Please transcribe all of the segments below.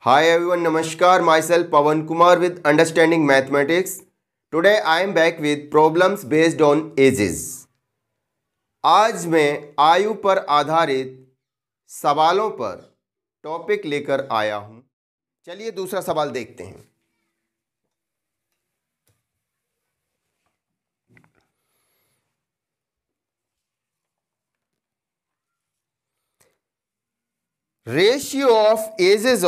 Hi everyone, Namaskar. Myself Pawan Kumar with Understanding Mathematics. Today I am back with problems based on ages. आज मैं आयु पर आधारित सवालों पर टॉपिक लेकर आया हूं। चलिए दूसरा सवाल देखते हैं। Ratio of ages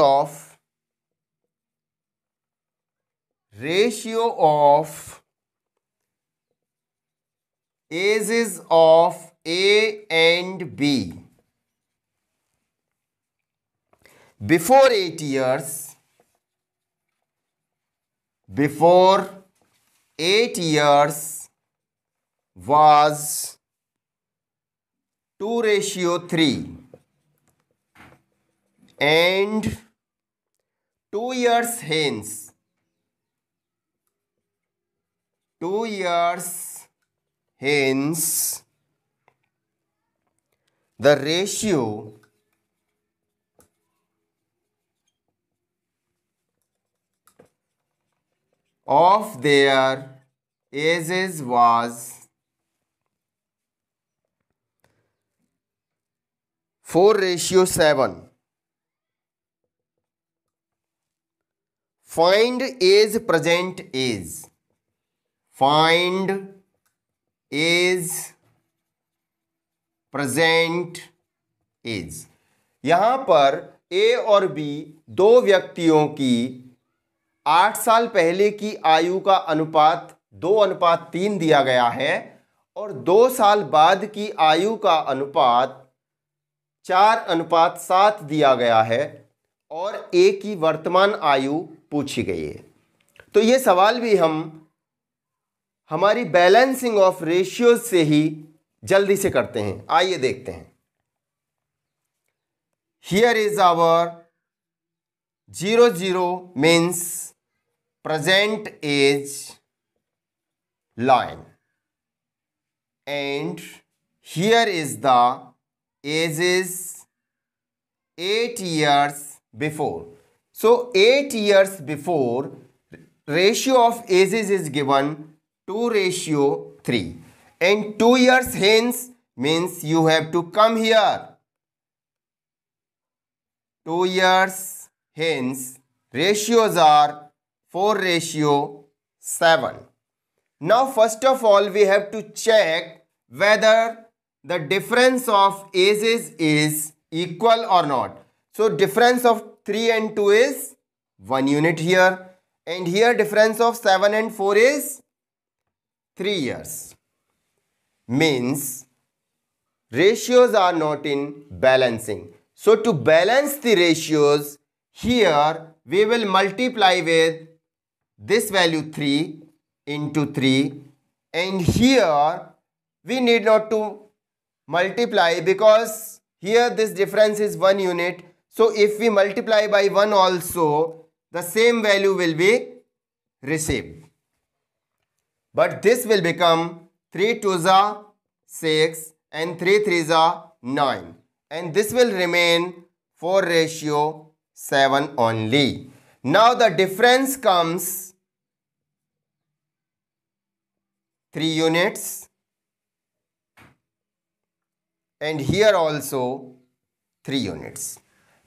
of A and B before 8 years was 2:3 and 2 years hence the ratio of their ages was 4:7. Find age present age. Find age present age. यहां पर ए और बी दो व्यक्तियों की 8 साल पहले की आयु का अनुपात 2:3 दिया गया है और 2 साल बाद की आयु का अनुपात 4:7 दिया गया है और ए की वर्तमान आयु पूछी गई है। तो ये सवाल भी हम हमारी बैलेंसिंग ऑफ रेशियोज से ही जल्दी से करते हैं। आइए देखते हैं। Here is our 0 means present age line and here is the ages 8 years before. So 8 years before, ratio of ages is given 2:3 and 2 years hence means you have to come here. 2 years hence ratios are 4:7. Now first of all we have to check whether the difference of ages is equal or not. So difference of 3 and 2 is 1 unit here and here difference of 7 and 4 is 3 years. Means ratios are not in balancing. So to balance the ratios, here we will multiply with this value 3 into 3 and here we need not to multiply because here this difference is 1 unit. So if we multiply by 1 also, the same value will be received. But this will become 3 2s are 6 and 3 3s are 9 and this will remain 4:7 only. Now the difference comes 3 units and here also 3 units.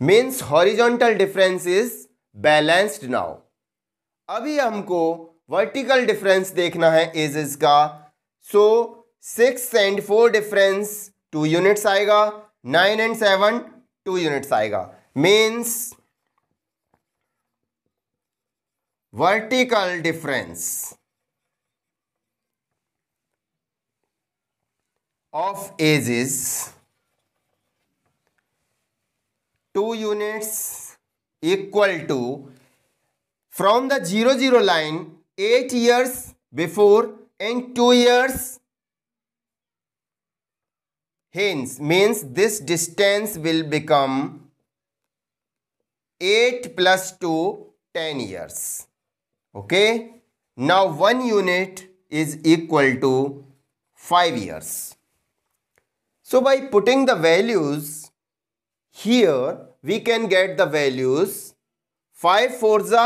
Means horizontal difference is balanced now. अभी हमको vertical difference देखना है ages का. So 6 and 4 difference 2 units आएगा, 9 and 7 2 units आएगा. Means vertical difference of ages 2 units equal to from the 0 line 8 years before and 2 years hence means this distance will become 8 plus 2 10 years. Okay, now 1 unit is equal to 5 years. So by putting the values here we can get the values 5 4 जा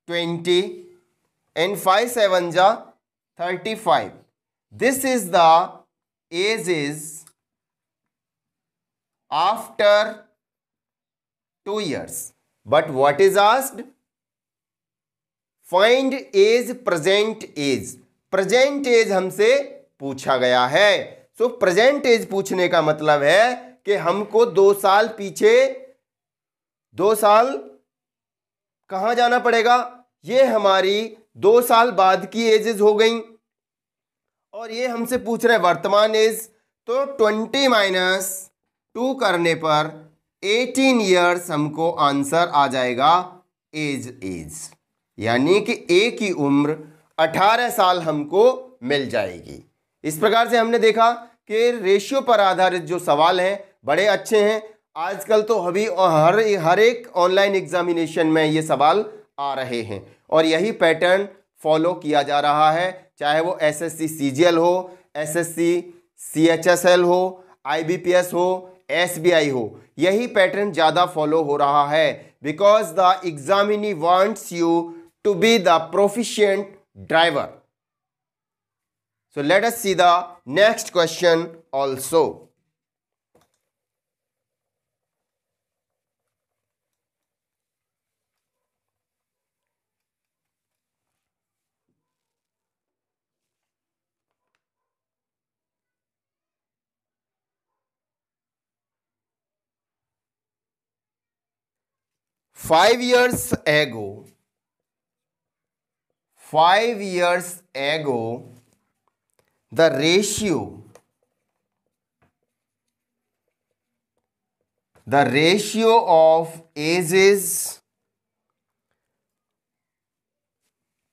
20 and 5 7 जा 35. This is the ages after 2 years. But what is asked? Find age present age. Present age हमसे पूछा गया है. सो present as पूछने का मतलब है कि हमको 2 साल पीछे, 2 साल कहां जाना पड़ेगा. ये हमारी 2 साल बाद की एजेस हो गई और ये हमसे पूछ रहे वर्तमान एज. तो 20 माइनस 2 करने पर 18 ईयर्स हमको आंसर आ जाएगा एज. यानी कि ए की उम्र 18 साल हमको मिल जाएगी. इस प्रकार से हमने देखा कि रेशियो पर आधारित जो सवाल हैं बड़े अच्छे हैं. आजकल तो अभी हर एक ऑनलाइन एग्जामिनेशन में ये सवाल आ रहे हैं और यही पैटर्न फॉलो किया जा रहा है, चाहे वो एसएससी सीजीएल हो, एसएससी सीएचएसएल हो, आईबीपीएस हो, एसबीआई हो. यही पैटर्न ज़्यादा फॉलो हो रहा है because the examinee wants you to be the proficient driver. So let us see the next question also. Five years ago, 5 years ago, the ratio of ages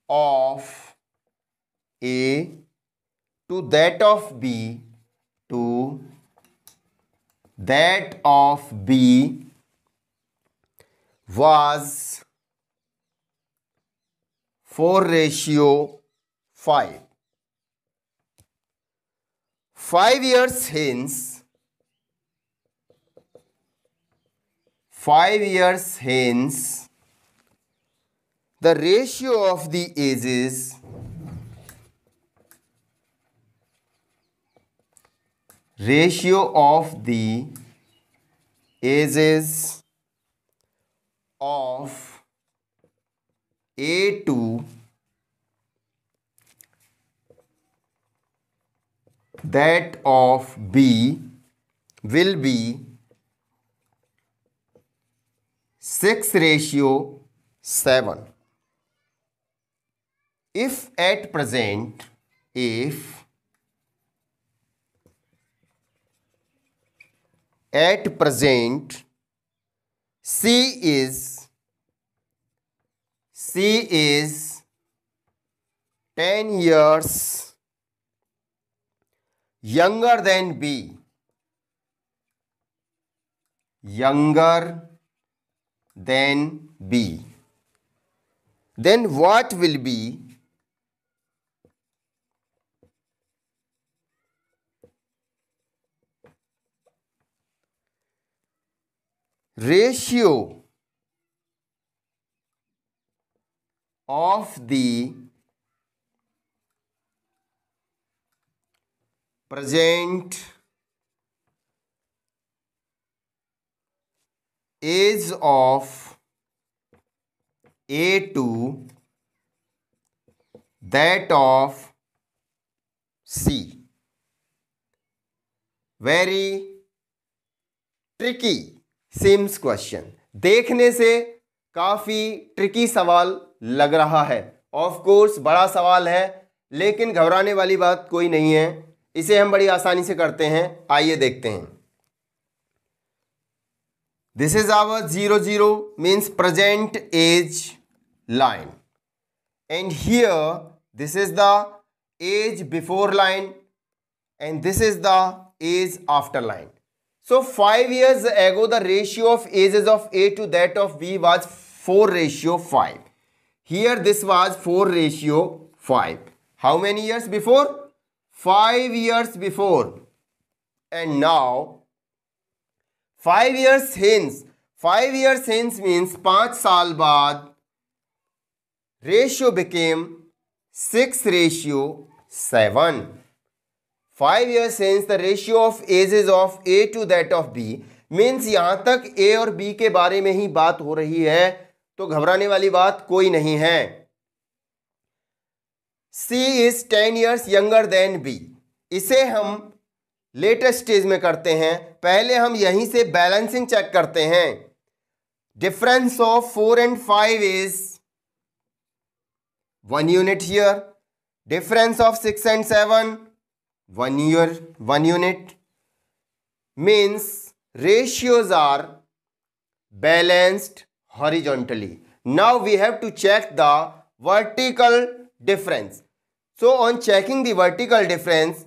of A to that of B to that of B was 4:5. 5 years hence, 5 years hence, the ratio of the ages of A to that of B will be 6:7. If at present C is 10 years younger than B, then what will be ratio of the present age of A to that of C. Very tricky seems question. देखने से काफ़ी tricky सवाल लग रहा है. Of course बड़ा सवाल है लेकिन घबराने वाली बात कोई नहीं है, इसे हम बड़ी आसानी से करते हैं. आइए देखते हैं. This is our 00 means present age line, and here this is the age before line and this is the age after line. So 5 years ago the ratio of ages of A to that of B was 4:5. Here this was 4:5. How many years before? 5 years before. And now 5 years hence, 5 years hence means 5 साल बाद ratio became 6:7. 5 years hence the ratio of ages of A to that of B means यहां तक A और B के बारे में ही बात हो रही है, तो घबराने वाली बात कोई नहीं है. C is 10 years younger than B. इसे हम लेटेस्ट स्टेज में करते हैं. पहले हम यहीं से बैलेंसिंग चेक करते हैं. Difference of 4 and 5 is 1 unit here. Difference of 6 and 7 1 year 1 unit. Means ratios are balanced horizontally. Now we have to check the vertical difference. So on checking the vertical difference,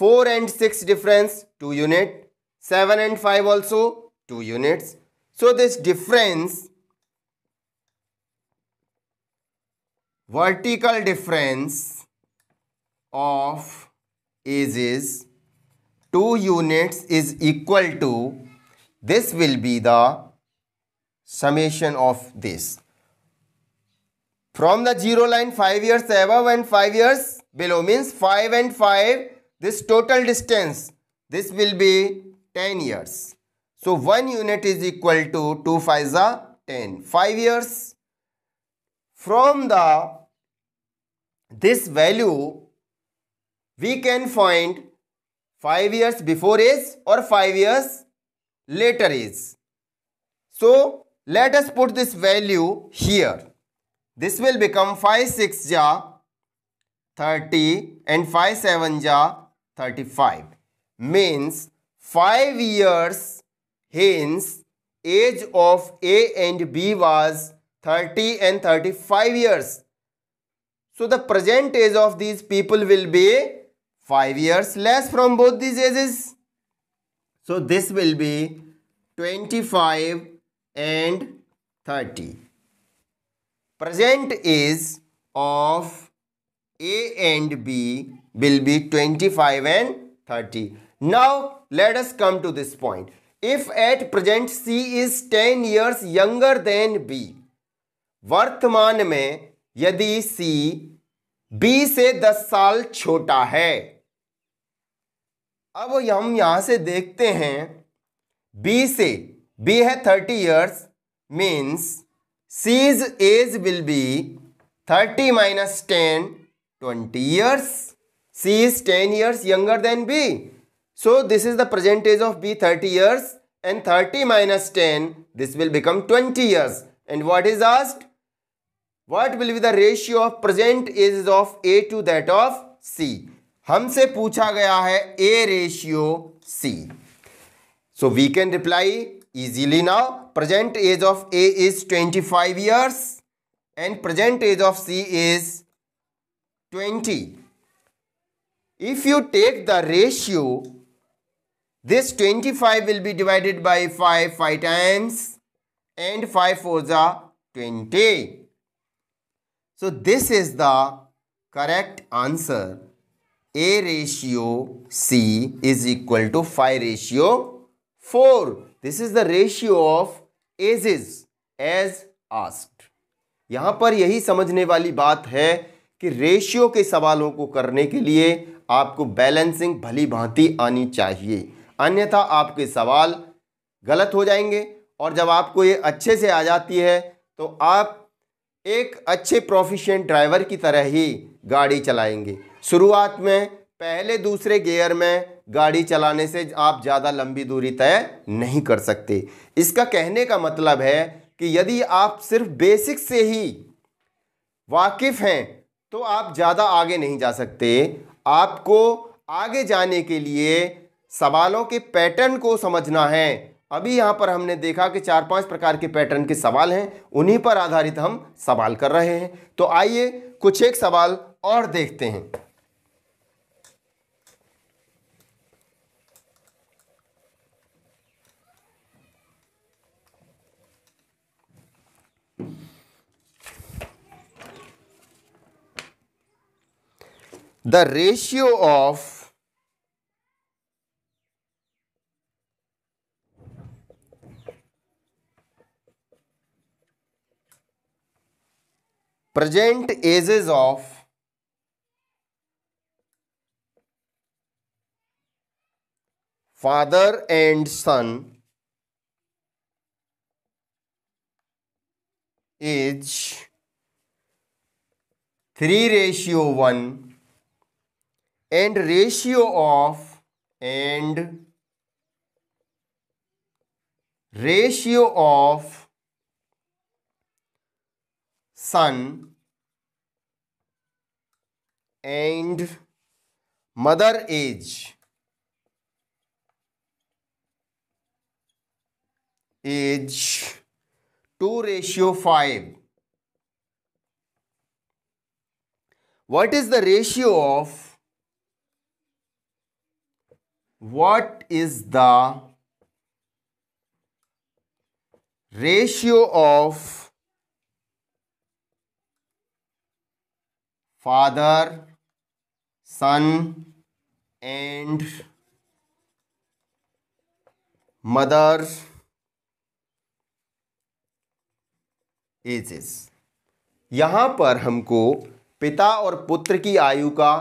4 and 6 difference 2 unit, 7 and 5 also 2 units. So this difference, vertical difference of ages 2 units is equal to, this will be the summation of this. From the zero line 5 years above and 5 years below means 5 and 5, this total distance, this will be 10 years. So 1 unit is equal to 2 5s are 10, 5 years. From this value we can find 5 years before age or 5 years later age. So let us put this value here. This will become 5 6 ja 30 and 5 7 ja 35. Means 5 years hence age of A and B was 30 and 35 years. So the present age of these people will be 5 years less from both these ages. So this will be 25 and 30. Present age of A and B will be 25 and 30. Now let us come to this point. If at present C is 10 years younger than B, वर्तमान में यदि C B से 10 साल छोटा है. अब हम यहां से देखते हैं B से, B है 30 years means C's age will be 30 minus 10, 20 years. C is 10 years younger than B. So this is the present age of B, 30 years, and 30 minus 10, this will become 20 years. And what is asked? What will be the ratio of present ages of A to that of C? हमसे पूछा गया है A ratio C. So we can reply easily now. Present age of A is 25 years and present age of C is 20. If you take the ratio, this 25 will be divided by 5 times and 5 4s are 20. So this is the correct answer. A ratio C is equal to 5 ratio 4. This is the ratio of ages as asked. यहां पर यही समझने वाली बात है कि ratio के सवालों को करने के लिए आपको बैलेंसिंग भली भांति आनी चाहिए, अन्यथा आपके सवाल गलत हो जाएंगे. और जब आपको ये अच्छे से आ जाती है तो आप एक अच्छे प्रोफिशिएंट ड्राइवर की तरह ही गाड़ी चलाएंगे. शुरुआत में पहले दूसरे गियर में गाड़ी चलाने से आप ज़्यादा लंबी दूरी तय नहीं कर सकते. इसका कहने का मतलब है कि यदि आप सिर्फ बेसिक से ही वाकिफ़ हैं तो आप ज़्यादा आगे नहीं जा सकते. आपको आगे जाने के लिए सवालों के पैटर्न को समझना है. अभी यहाँ पर हमने देखा कि 4-5 प्रकार के पैटर्न के सवाल हैं, उन्हीं पर आधारित हम सवाल कर रहे हैं. तो आइए कुछ एक सवाल और देखते हैं. The ratio of present ages of father and son is 3:1 and ratio of son and mother age is 2:5. What is the ratio of father, son and mother ages? यहां पर हमको पिता और पुत्र की आयु का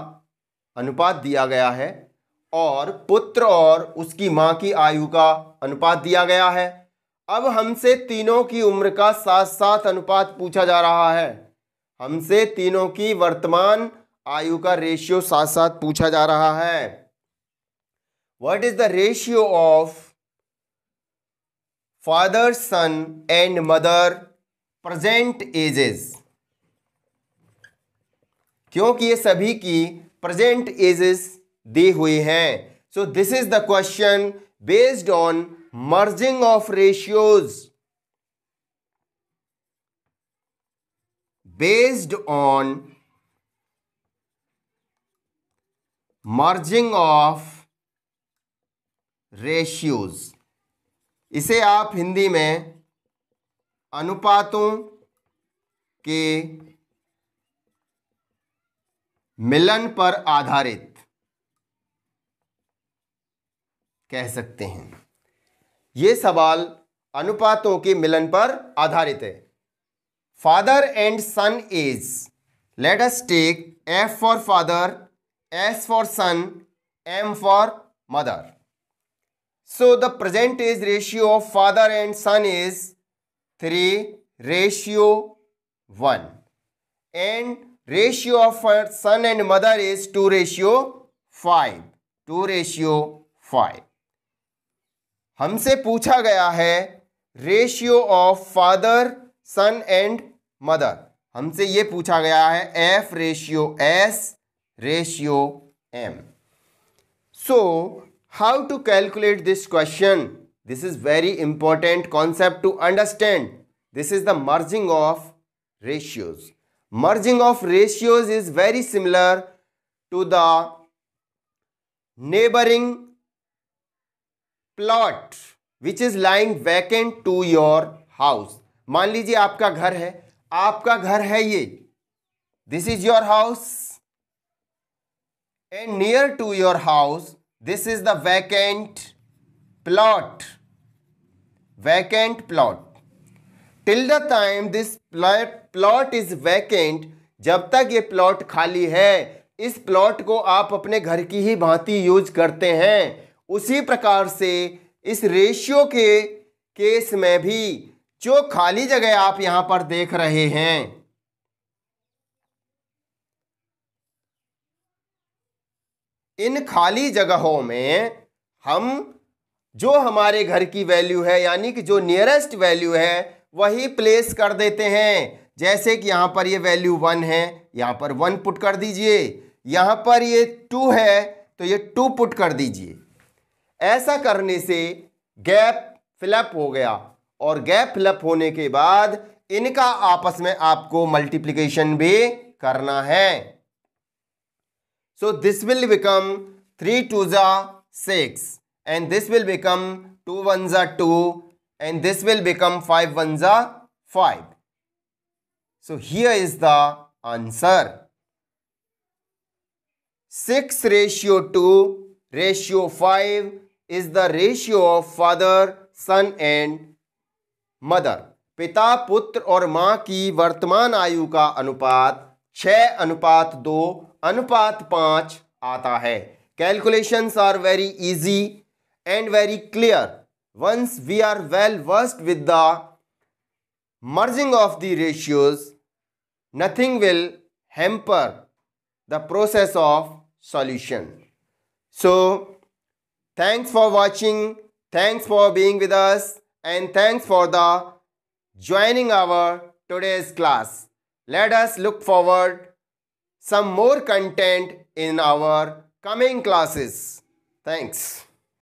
अनुपात दिया गया है और पुत्र और उसकी मां की आयु का अनुपात दिया गया है। अब हमसे तीनों की उम्र का साथ साथ अनुपात पूछा जा रहा है। हमसे तीनों की वर्तमान आयु का रेशियो साथ साथ पूछा जा रहा है। What is the ratio of father, son and mother present ages? क्योंकि ये सभी की प्रेजेंट एजेस दी हुई हैं। So this is the question based on merging of ratios, based on merging of ratios. इसे आप हिंदी में अनुपातों के मिलन पर आधारित कह सकते हैं। यह सवाल अनुपातों के मिलन पर आधारित है। Father and son age, let us take F for father, S for son, M for mother. So the present age ratio of father and son is 3:1 and ratio of son and mother is 2:5. 2:5. हमसे पूछा गया है ratio of father, son and mother. हमसे ये पूछा गया है F/S/M. So how to calculate this question? This is very important concept to understand. This is the merging of ratios. Merging of ratios is very similar to the neighboring plot which is lying vacant to your house. मान लीजिए आपका घर है ये, this is your house and near to your house this is the vacant plot. Till the time this plot is vacant, जब तक ये plot खाली है, इस प्लॉट को आप अपने घर की ही भांति यूज करते हैं। उसी प्रकार से इस रेशियो के केस में भी जो खाली जगह आप यहां पर देख रहे हैं, इन खाली जगहों में हम जो हमारे घर की वैल्यू है यानी कि जो नियरेस्ट वैल्यू है वही प्लेस कर देते हैं। जैसे कि यहां पर ये वैल्यू 1 है, यहां पर 1 पुट कर दीजिए, यहां पर ये 2 है तो ये 2 पुट कर दीजिए। ऐसा करने से गैप फिलअप हो गया और गैप फिलअप होने के बाद इनका आपस में आपको मल्टीप्लिकेशन भी करना है। So this will become 3 2s are 6 and this will become 2 1s are 2 and this will become 5 1s are 5. So here is the answer. 6:2:5 is the ratio of father, son and mother. पिता, पुत्र और माँ की वर्तमान आयु का अनुपात 6:2:5 आता है. Calculations are very easy and very clear. Once we are well versed with the merging of the ratios, nothing will hamper the process of solution. So, thanks for watching, thanks for being with us, and thanks for the joining our today's class. Let us look forward some more content in our coming classes. Thanks.